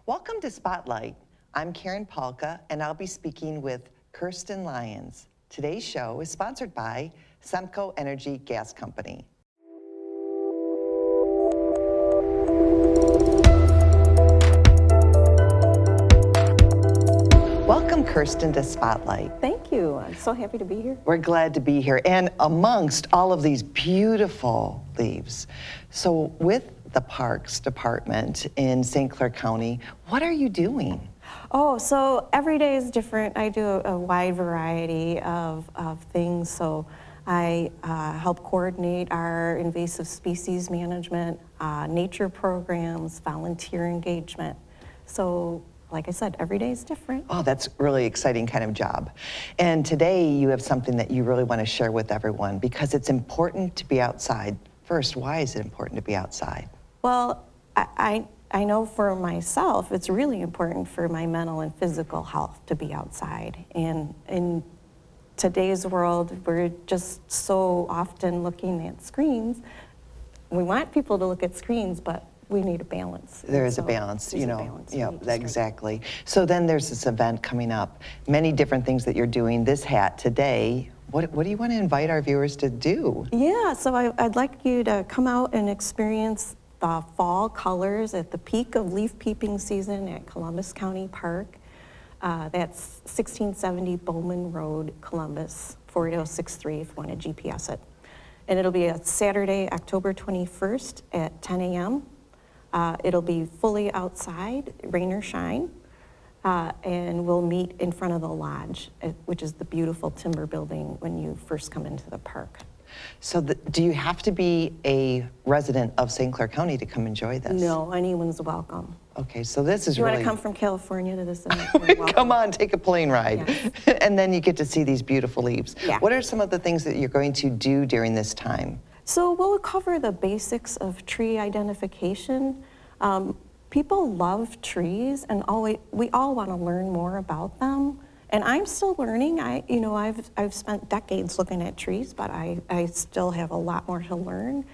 Welcome to Spotlight. I'm Karen Palka, and I'll be speaking with Kirsten Lyons. Today's show is sponsored by Semco Energy Gas Company. Welcome, Kirsten, to Spotlight. Thank you. I'm so happy to be here. We're glad to be here, and amongst all of these beautiful leaves. So with the Parks Department in St. Clair County, what are you doing? Oh, so every day is different. I do a wide variety of things. So I help coordinate our invasive species management, nature programs, volunteer engagement. So like I said, every day is different. Oh, that's a really exciting kind of job. And today you have something that you really want to share with everyone because it's important to be outside. First, why is it important to be outside? Well, I know for myself, it's really important for my mental and physical health to be outside. And in today's world, we're just so often looking at screens. We want people to look at screens, but we need a balance. There is a balance, you know. Yeah, exactly. So then there's this event coming up. Many different things that you're doing. This hat today, what do you want to invite our viewers to do? Yeah, so I'd like you to come out and experience the fall colors at the peak of leaf peeping season at Columbus County Park. That's 1670 Bowman Road, Columbus, 48063 if you want to GPS it. And it'll be a Saturday, October 21st at 10 a.m. It'll be fully outside, rain or shine, and we'll meet in front of the lodge, which is the beautiful timber building when you first come into the park. So do you have to be a resident of St. Clair County to come enjoy this? No, anyone's welcome. Okay, so this is you really... want to come from California to this event? Come on, take a plane ride. Yes. And then you get to see these beautiful leaves. Yeah. What are some of the things that you're going to do during this time? So we'll cover the basics of tree identification. People love trees, and we all want to learn more about them. And I'm still learning. I've spent decades looking at trees, but I still have a lot more to learn.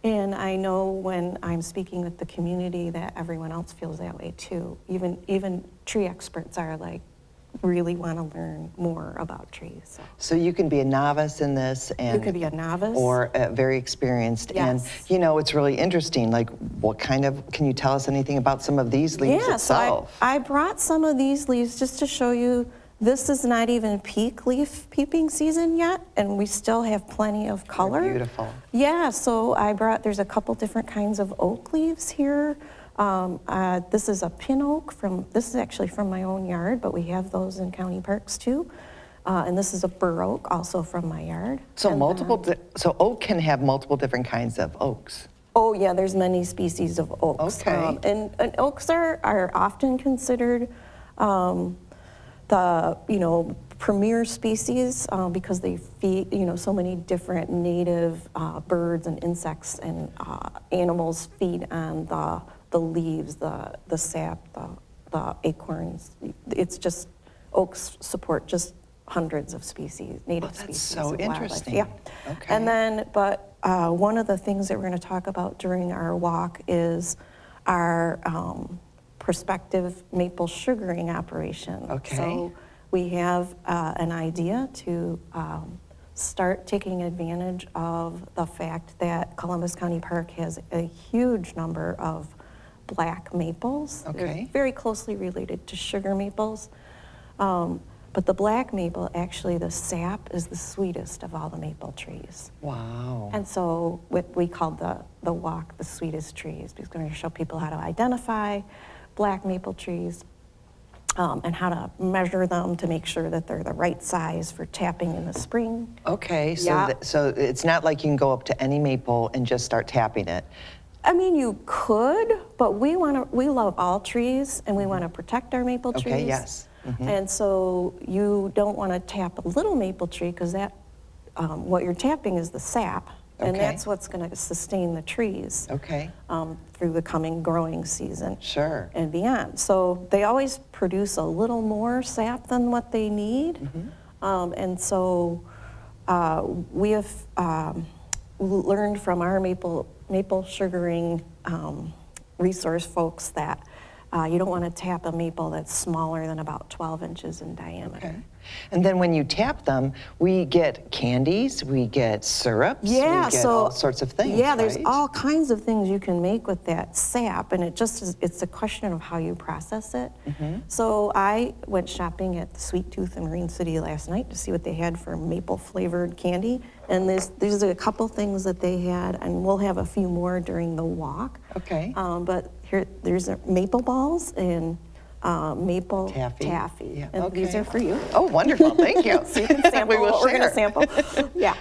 And I know when I'm speaking with the community that everyone else feels that way too. Even tree experts are like, really want to learn more about trees. So you can be a novice in this, and you could be a novice or very experienced. Yes. And it's really interesting. Like, what kind of? Can you tell us anything about some of these leaves itself? So I brought some of these leaves just to show you. This is not even peak leaf peeping season yet, and we still have plenty of color. They're beautiful. Yeah. So there's a couple different kinds of oak leaves here. This is a pin oak this is actually from my own yard, but we have those in county parks too. And this is a bur oak, also from my yard. So so oak can have multiple different kinds of oaks. Oh yeah, there's many species of oaks. Okay. And oaks are often considered the premier species because they feed so many different native birds and insects and animals feed on the leaves, the sap, the acorns. It's just, oaks support just hundreds of species, native species. So of interesting. Wildlife. Yeah. Okay. And then, one of the things that we're going to talk about during our walk is our prospective maple sugaring operation. Okay. So we have an idea to start taking advantage of the fact that Columbus County Park has a huge number of black maples. Okay. They're very closely related to sugar maples. But the black maple, actually the sap is the sweetest of all the maple trees. Wow. And so we called the walk the Sweetest Trees, because we're going to show people how to identify black maple trees and how to measure them to make sure that they're the right size for tapping in the spring. Okay, so Yeah. so it's not like you can go up to any maple and just start tapping it. I mean, you could, but we love all trees, and we want to protect our maple trees. Okay, yes. Mm-hmm. And so you don't want to tap a little maple tree, because that what you're tapping is the sap, and Okay. that's what's going to sustain the trees Okay. through the coming growing season. Sure. And beyond. So they always produce a little more sap than what they need. Mm-hmm. And so we have learned from our maple sugaring resource folks that You don't want to tap a maple that's smaller than about 12 inches in diameter. Okay. And then when you tap them, we get candies, we get syrups, we get all sorts of things, Yeah, there's right? all kinds of things you can make with that sap, and it's a question of how you process it. So I went shopping at the Sweet Tooth in Marine City last night to see what they had for maple flavored candy, and there's a couple things that they had, and we'll have a few more during the walk. Okay. But there's maple balls and maple Taffy. Yeah, and these okay. are for you. Oh, wonderful, thank you. So you can sample We will what we're going to share. sample. Yeah.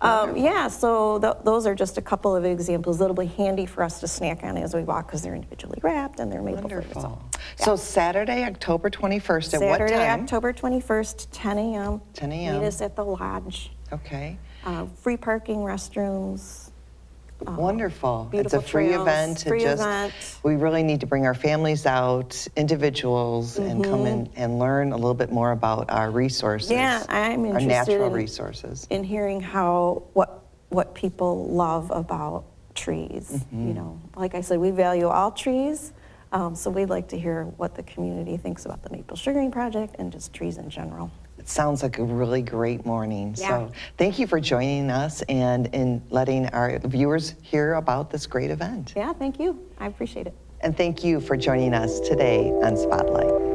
Yeah, so those are just a couple of examples that'll be handy for us to snack on as we walk because they're individually wrapped and they're maple flavored. Wonderful. So Saturday, October 21st, at what Saturday, time? October 21st, 10 a.m. 10 a.m. Meet us at the lodge. Okay. Free parking, restrooms. Wonderful. It's a beautiful free trails, event. free event. We really need to bring our families out, individuals, and come in and learn a little bit more about our resources. Yeah, I'm our interested natural resources. in hearing what people love about trees. You know, like I said, we value all trees, so we'd like to hear what the community thinks about the Maple Sugaring Project and just trees in general. It sounds like a really great morning. Yeah. So thank you for joining us and in letting our viewers hear about this great event. Yeah, thank you. I appreciate it. And thank you for joining us today on Spotlight.